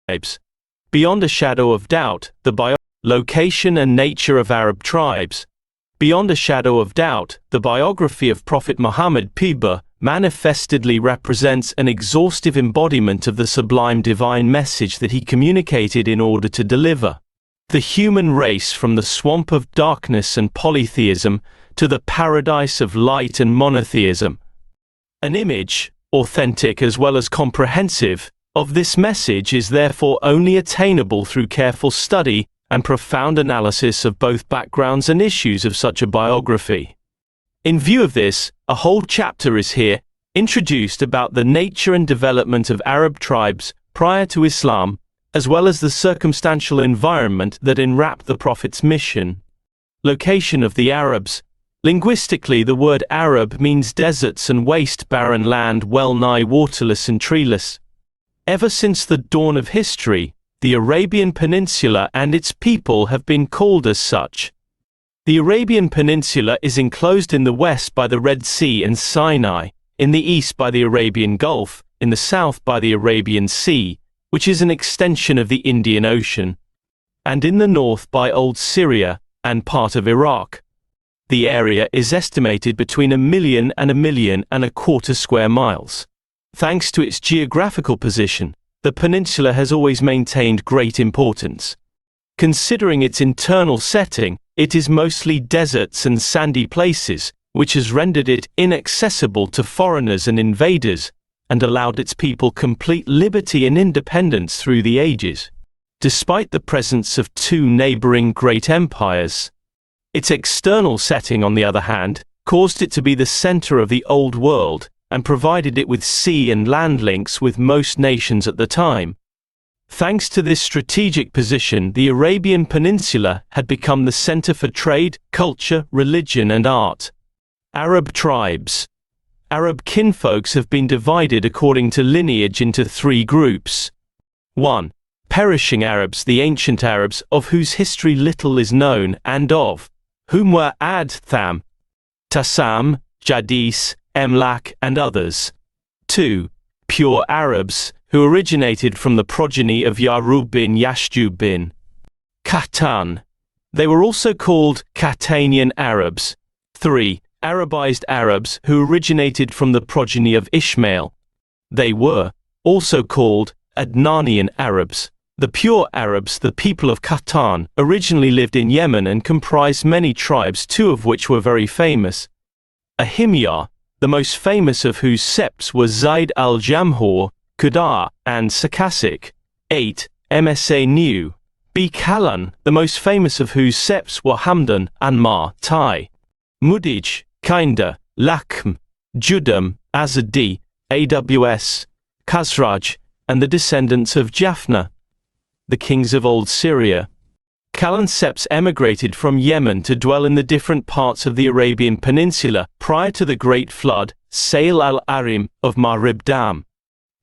tribes. Beyond a shadow of doubt, the location and nature of Arab tribes. Beyond a shadow of doubt, the biography of Prophet Muhammad PBUH manifestly represents an exhaustive embodiment of the sublime divine message that he communicated in order to deliver the human race from the swamp of darkness and polytheism to the paradise of light and monotheism. An image, authentic as well as comprehensive, of this message is therefore only attainable through careful study and profound analysis of both backgrounds and issues of such a biography. In view of this, a whole chapter is here introduced about the nature and development of Arab tribes prior to Islam, as well as the circumstantial environment that enwrapped the Prophet's mission. Location of the Arabs. Linguistically, the word Arab means deserts and waste barren land well-nigh waterless and treeless. Ever since the dawn of history, the Arabian Peninsula and its people have been called as such. The Arabian Peninsula is enclosed in the west by the Red Sea and Sinai, in the east by the Arabian Gulf, in the south by the Arabian Sea, which is an extension of the Indian Ocean, and in the north by Old Syria and part of Iraq. The area is estimated between 1 million and 1.25 million square miles. Thanks to its geographical position, the peninsula has always maintained great importance. Considering its internal setting, it is mostly deserts and sandy places, which has rendered it inaccessible to foreigners and invaders, and allowed its people complete liberty and independence through the ages. Despite the presence of two neighboring great empires, its external setting, on the other hand, caused it to be the center of the Old World, and provided it with sea and land links with most nations at the time. Thanks to this strategic position, the Arabian Peninsula had become the center for trade, culture, religion and art. Arab tribes. Arab kinfolks have been divided according to lineage into 3 groups. 1. Perishing Arabs, the ancient Arabs, of whose history little is known, and of whom were Ad, Tham, Tassam, Jadis, Emlak, and others. 2. Pure Arabs, who originated from the progeny of Yarub bin Yashjub bin Qahtan. They were also called Qahtanian Arabs. 3. Arabized Arabs, who originated from the progeny of Ishmael. They were also called Adnanian Arabs. The pure Arabs, the people of Qahtan, originally lived in Yemen and comprised many tribes, 2 of which were very famous. Ahimyar, the most famous of whose septs were Zayd al-Jamhur, Qudar, and Sakasik. 8. Msa New. B. Kalan, the most famous of whose septs were Hamdan, Anmar, Tai, Mudij, Kinda, Lakhm, Judam, Azadi, Aws, Khazraj, and the descendants of Japhna, the kings of Old Syria. Kalan septs emigrated from Yemen to dwell in the different parts of the Arabian Peninsula prior to the Great Flood, Sail al-Arim, of Marib Dam.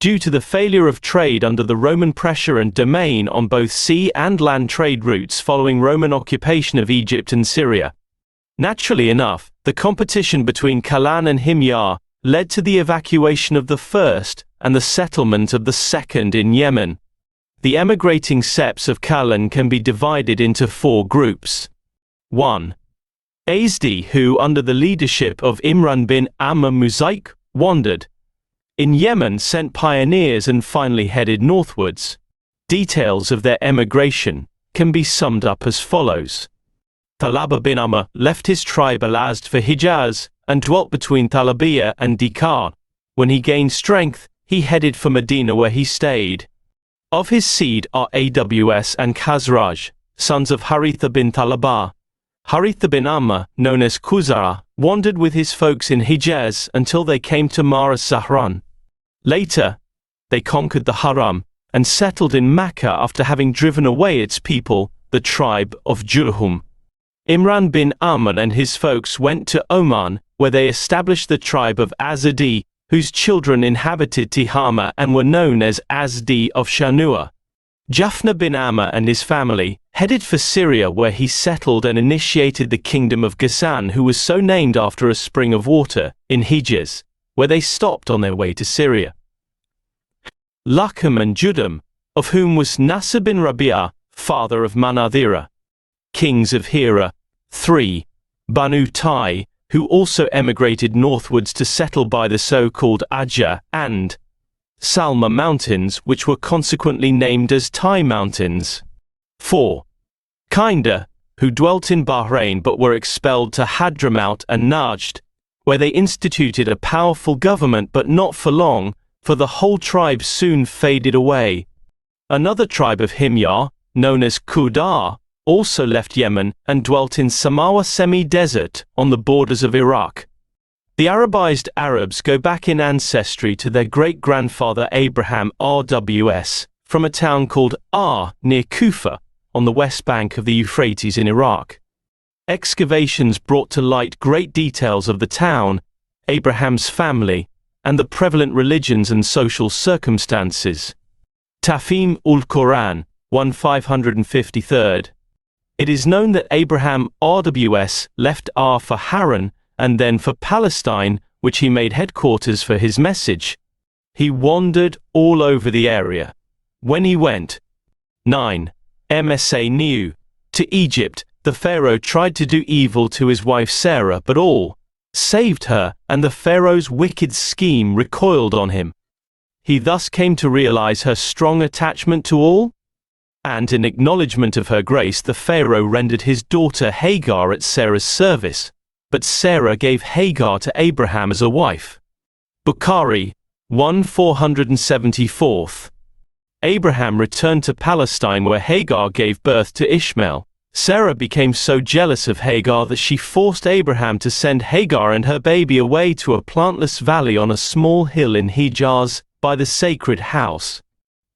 Due to the failure of trade under the Roman pressure and domain on both sea and land trade routes following Roman occupation of Egypt and Syria. Naturally enough, the competition between Kalan and Himyar led to the evacuation of the first and the settlement of the second in Yemen. The emigrating septs of Kalan can be divided into 4 groups. 1. Azdi, who under the leadership of Imran bin Amr Muzaik wandered in Yemen, sent pioneers and finally headed northwards. Details of their emigration can be summed up as follows. Thalaba bin Amr left his tribe Al-Azd for Hijaz and dwelt between Thalabiyah and Dikar. When he gained strength, he headed for Medina, where he stayed. Of his seed are Aws and Khazraj, sons of Haritha bin Thalaba. Haritha bin Amr, known as Khuzara, wandered with his folks in Hijaz until they came to Mar as-Zahran. Later, they conquered the Haram and settled in Mecca after having driven away its people, the tribe of Jurhum. Imran bin Amr and his folks went to Oman, where they established the tribe of Azadi, whose children inhabited Tihama and were known as Azdi of Shanua. Japhna bin Amr and his family headed for Syria, where he settled and initiated the kingdom of Ghassan, who was so named after a spring of water, in Hijaz, where they stopped on their way to Syria. Lakhm and Judam, of whom was Nasr bin Rabi'ah, father of Manadhira. Kings of Hira. 3. Banu Tai, who also emigrated northwards to settle by the so-called Ajah and Salma mountains, which were consequently named as Tai Mountains. 4. Kinda, who dwelt in Bahrain but were expelled to Hadramaut and Najd, where they instituted a powerful government, but not for long, for the whole tribe soon faded away. Another tribe of Himyar, known as Qudar, also left Yemen and dwelt in Samawa semi-desert on the borders of Iraq. The Arabized Arabs go back in ancestry to their great-grandfather Abraham RWS, from a town called Ar near Kufa, on the west bank of the Euphrates in Iraq. Excavations brought to light great details of the town, Abraham's family, and the prevalent religions and social circumstances. Tafhim ul-Quran, 1553. It is known that Abraham RWS left Ar for Haran, and then for Palestine, which he made headquarters for his message. He wandered all over the area. When he went 9. Msa New to Egypt, the Pharaoh tried to do evil to his wife Sarah, but all saved her, and the Pharaoh's wicked scheme recoiled on him. He thus came to realize her strong attachment to all, and in acknowledgement of her grace the Pharaoh rendered his daughter Hagar at Sarah's service, but Sarah gave Hagar to Abraham as a wife. Bukhari 1474. Abraham returned to Palestine, where Hagar gave birth to Ishmael. Sarah became so jealous of Hagar that she forced Abraham to send Hagar and her baby away to a plantless valley on a small hill in Hijaz, by the sacred house,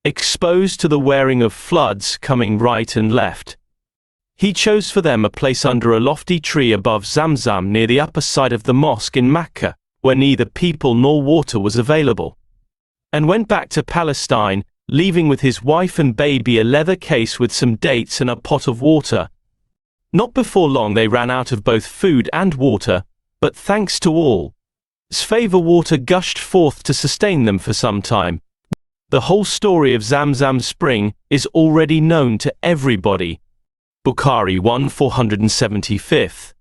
exposed to the wearing of floods coming right and left. He chose for them a place under a lofty tree above Zamzam near the upper side of the mosque in Mecca, where neither people nor water was available, and went back to Palestine, leaving with his wife and baby a leather case with some dates and a pot of water. Not before long they ran out of both food and water, but thanks to Allah's favor water gushed forth to sustain them for some time. The whole story of Zamzam spring is already known to everybody. Bukhari 1475.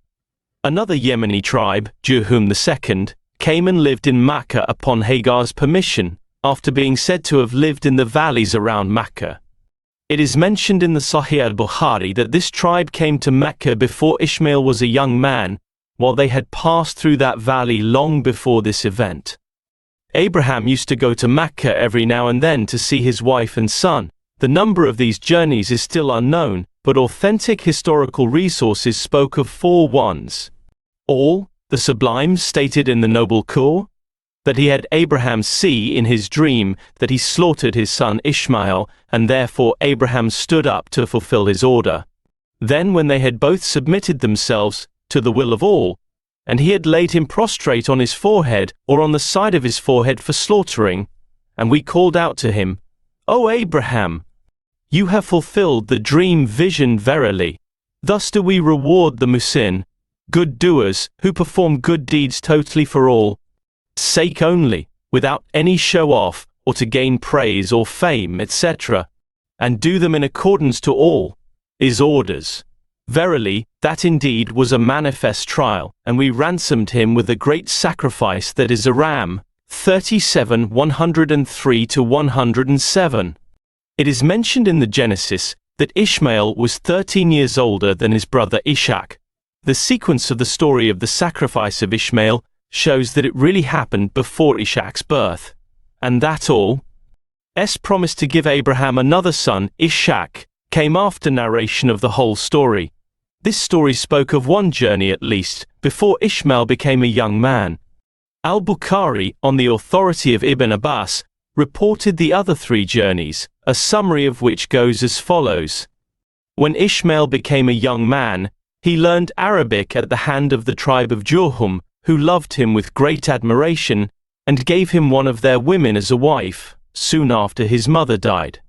Another Yemeni tribe, Jurhum II, came and lived in Makkah upon Hagar's permission, after being said to have lived in the valleys around Makkah. It is mentioned in the Sahih al-Bukhari that this tribe came to Mecca before Ishmael was a young man, while they had passed through that valley long before this event. Abraham used to go to Mecca every now and then to see his wife and son. The number of these journeys is still unknown, but authentic historical resources spoke of 4 ones. All, the Sublime stated in the Noble Qur, that he had Abraham see in his dream that he slaughtered his son Ishmael, and therefore Abraham stood up to fulfill his order. Then when they had both submitted themselves to the will of all, and he had laid him prostrate on his forehead or on the side of his forehead for slaughtering, and we called out to him, O Abraham, you have fulfilled the dream vision verily. Thus do we reward the muhsin, good doers, who perform good deeds totally for all sake only, without any show-off, or to gain praise or fame, etc., and do them in accordance to all his orders. Verily, that indeed was a manifest trial, and we ransomed him with a great sacrifice, that is a ram. 37 103-107. It is mentioned in the Genesis that Ishmael was 13 years older than his brother Ishaq. The sequence of the story of the sacrifice of Ishmael shows that it really happened before Ishaq's birth, and that Allah's promise to give Abraham another son, Ishaq, came after narration of the whole story. This story spoke of one journey at least, before Ishmael became a young man. Al-Bukhari, on the authority of Ibn Abbas, reported the other 3 journeys, a summary of which goes as follows. When Ishmael became a young man, he learned Arabic at the hand of the tribe of Jurhum, who loved him with great admiration, and gave him one of their women as a wife, soon after his mother died,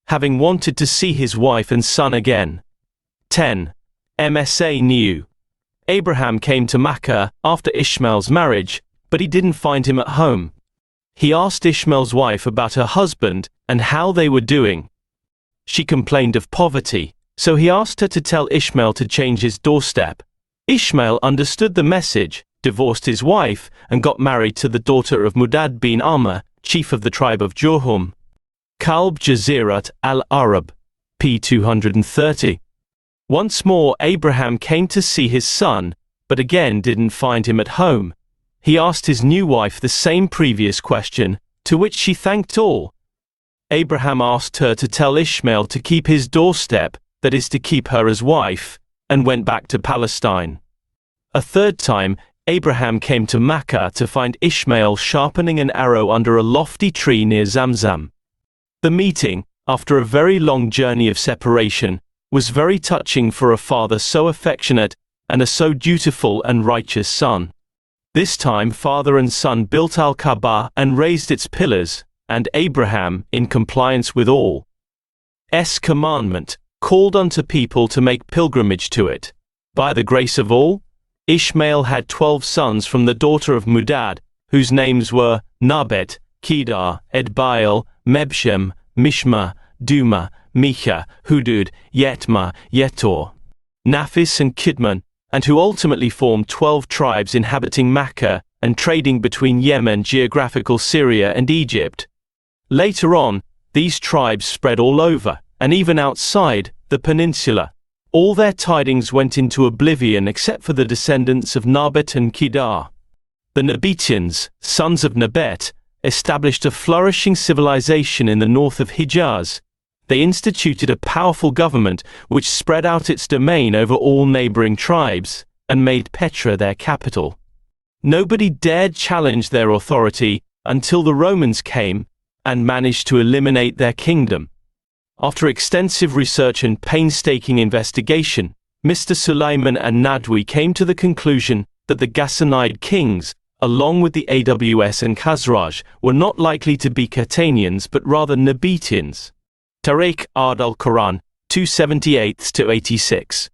having wanted to see his wife and son again. 10. Msa New. Abraham came to Makkah after Ishmael's marriage, but he didn't find him at home. He asked Ishmael's wife about her husband and how they were doing. She complained of poverty, so he asked her to tell Ishmael to change his doorstep. Ishmael understood the message, divorced his wife, and got married to the daughter of Mudad bin Amr, chief of the tribe of Jurhum. Kalb Jazirat al-Arab, p. 230. Once more Abraham came to see his son, but again didn't find him at home. He asked his new wife the same previous question, to which she thanked all. Abraham asked her to tell Ishmael to keep his doorstep, that is to keep her as wife, and went back to Palestine. A third time, Abraham came to Makkah to find Ishmael sharpening an arrow under a lofty tree near Zamzam. The meeting, after a very long journey of separation, was very touching for a father so affectionate and a so dutiful and righteous son. This time father and son built Al-Kaaba and raised its pillars, and Abraham, in compliance with all's commandment, called unto people to make pilgrimage to it. By the grace of all, Ishmael had 12 sons from the daughter of Mudad, whose names were Nabet, Kedar, Edbaal, Mebshem, Mishma, Duma, Micha, Hudud, Yetma, Yetor, Naphis and Kidman, and who ultimately formed 12 tribes inhabiting Makkah and trading between Yemen, geographical Syria and Egypt. Later on, these tribes spread all over, and even outside, the peninsula. All their tidings went into oblivion except for the descendants of Nabet and Kedar. The Nabetians, sons of Nabet, established a flourishing civilization in the north of Hijaz. They instituted a powerful government which spread out its domain over all neighboring tribes, and made Petra their capital. Nobody dared challenge their authority until the Romans came and managed to eliminate their kingdom. After extensive research and painstaking investigation, Mr. Sulaiman and Nadwi came to the conclusion that the Ghassanid kings, along with the Aws and Khazraj, were not likely to be Catanians but rather Nabetians. Tariq Ard al-Quran, 278-86.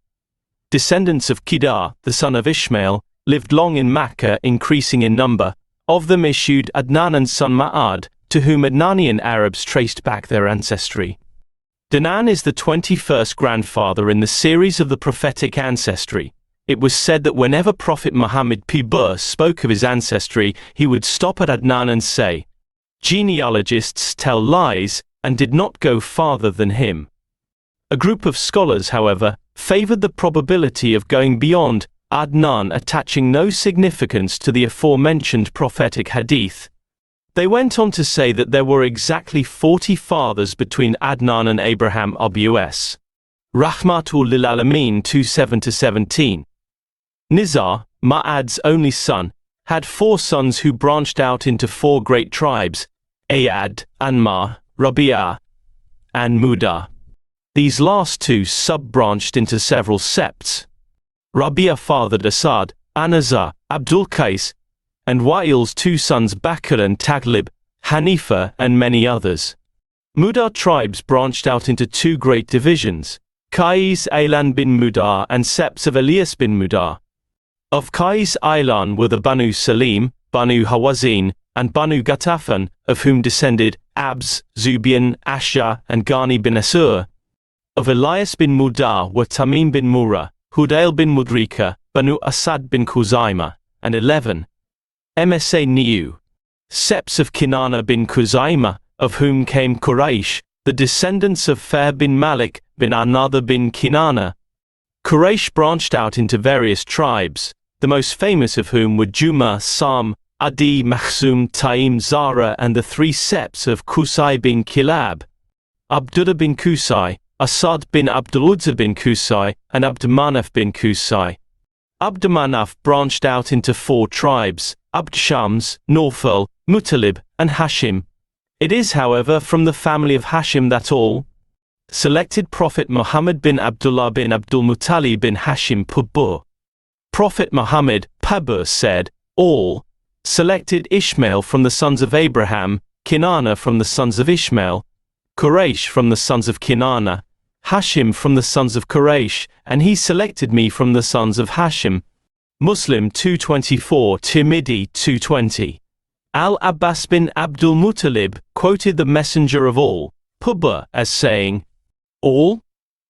Descendants of Kedar, the son of Ishmael, lived long in Makkah, increasing in number. Of them issued Adnan and son Ma'ad, to whom Adnanian Arabs traced back their ancestry. Adnan is the 21st grandfather in the series of the prophetic ancestry. It was said that whenever Prophet Muhammad PBUH spoke of his ancestry, he would stop at Adnan and say, "Genealogists tell lies," and did not go farther than him. A group of scholars, however, favored the probability of going beyond Adnan, attaching no significance to the aforementioned prophetic hadith. They went on to say that there were exactly 40 fathers between Adnan and Abraham Abus. Rahmatul lil Alameen 27-17. Nizar, Ma'ad's only son, had 4 sons who branched out into 4 great tribes, Ayad, Anmar, Rabi'ah, and Muda. These last 2 sub-branched into several septs. Rabi'ah fathered Asad, Anazar, Abdul Qais, and Wa'il's 2 sons Bakr and Taglib, Hanifa, and many others. Muda tribes branched out into 2 great divisions, Qais Aylan bin Mudar and septs of Elias bin Mudar. Of Qais Aylan were the Banu Salim, Banu Hawazin, and Banu Ghatafan, of whom descended Abs, Zubian, Ashja, and Ghani bin Asur. Of Elias bin Mudar were Tamim bin Murrah, Hudail bin Mudrika, Banu Asad bin Khuzaimah, and 11. Msa Niu. Septs of Kinana bin Khuzaimah, of whom came Quraysh, the descendants of Fair bin Malik bin Another bin Kinana. Quraysh branched out into various tribes, the most famous of whom were Juma, Sam, Adi, Makhzum, Taim, Zara, and the 3 septs of Qusay bin Kilab, Abdullah bin Qusay, Asad bin Abdul-Uzza bin Qusay, and Abdmanaf bin Qusay. Abdmanaf branched out into 4 tribes, Abd Shams, Nawfal, Mutalib, and Hashim. It is, however, from the family of Hashim that all selected Prophet Muhammad bin Abdullah bin Abdul Muttalib bin Hashim Pubur. Prophet Muhammad, Pabur, said, all selected Ishmael from the sons of Abraham, Kinana from the sons of Ishmael, Quraysh from the sons of Kinana, Hashim from the sons of Quraysh, and he selected me from the sons of Hashim. Muslim 224, Tirmidhi 220. Al-Abbas bin Abdul Muttalib quoted the Messenger of all, PBUH, as saying, "All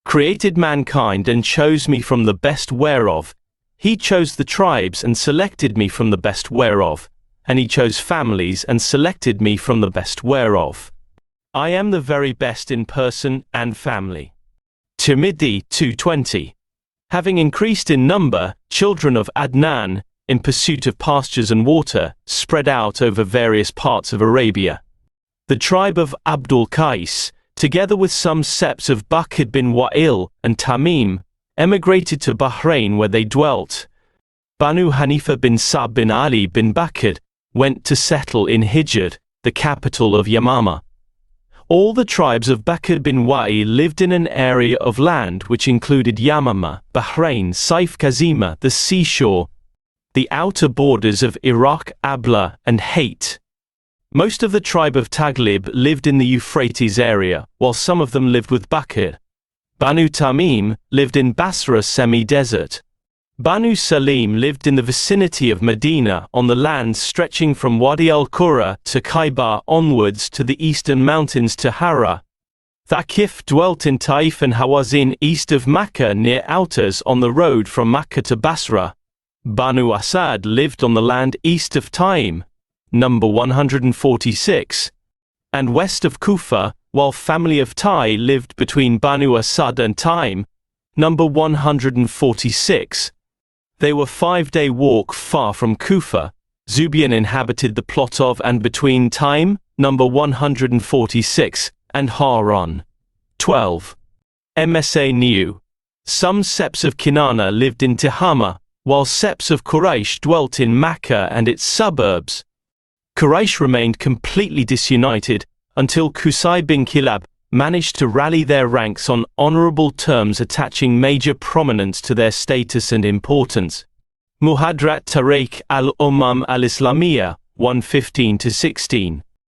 created mankind and chose me from the best whereof. He chose the tribes and selected me from the best whereof, and he chose families and selected me from the best whereof. I am the very best in person and family." Tirmidhi 220. Having increased in number, children of Adnan, in pursuit of pastures and water, spread out over various parts of Arabia. The tribe of Abdul Qais, together with some septs of Bakr bin Wa'il and Tamim, emigrated to Bahrain where they dwelt. Banu Hanifa bin Sa'd bin Ali bin Bakr went to settle in Hijr, the capital of Yamama. All the tribes of Bakr bin Wa'il lived in an area of land which included Yamama, Bahrain, Saif Kazima, the seashore, the outer borders of Iraq, Abla, and Hayt. Most of the tribe of Taghlib lived in the Euphrates area, while some of them lived with Bakr. Banu Tamim lived in Basra semi-desert. Banu Salim lived in the vicinity of Medina on the land stretching from Wadi al-Qura to Khaybar onwards to the eastern mountains to Hara. Thaqif dwelt in Taif and Hawazin east of Makkah near Outas on the road from Makkah to Basra. Banu Asad lived on the land east of Taim, number 146, and west of Kufa, while family of Tai lived between Banu Asad and Taim, number 146. They were 5-day walk far from Kufa. Zubian inhabited the plot of and between Taim, number 146, and Haran. 12. Msa New. Some septs of Kinana lived in Tihama, while septs of Quraysh dwelt in Makkah and its suburbs. Quraysh remained completely disunited until Qusay bin Kilab managed to rally their ranks on honorable terms, attaching major prominence to their status and importance. Muhadrat Tariq al-Ummam al-Islamiyya, 115-16.